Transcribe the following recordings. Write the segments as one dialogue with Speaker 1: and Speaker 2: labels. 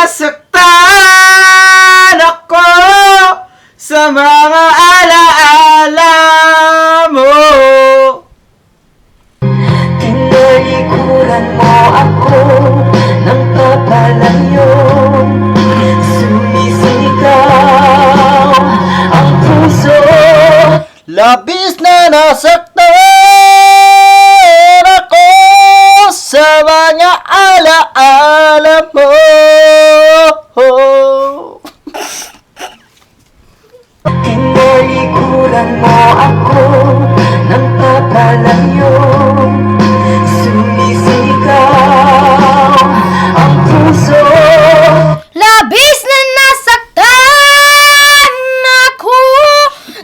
Speaker 1: nasaktan ako sa mga alaala mo.
Speaker 2: Tinalikuran mo ako ng papalayo. Sumisigaw ang puso.
Speaker 3: Labis na nasaktan ako sa mga alaala mo.
Speaker 2: Tinalikuran mo ako ng papalayo. Sumisigaw ang puso.
Speaker 4: Labis na nasaktan ako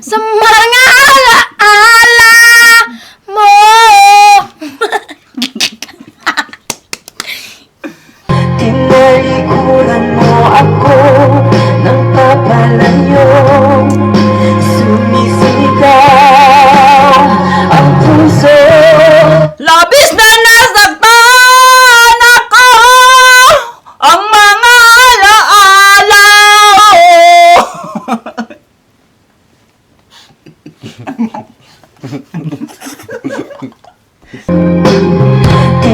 Speaker 4: sa mga alaala mo.
Speaker 2: Tinalikuran mo ako ng papalayo. Sumisigaw ang puso.
Speaker 1: Labis na nasaktan ako ang mga alaala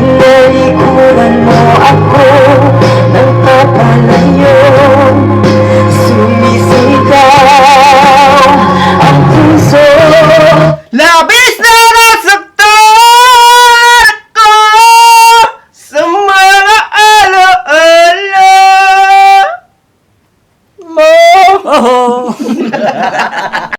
Speaker 2: Tinalikuran mo ako ng papalayo. Sumisigaw ang puso.
Speaker 1: Labis na nasaktan ako sa mga alaala mo.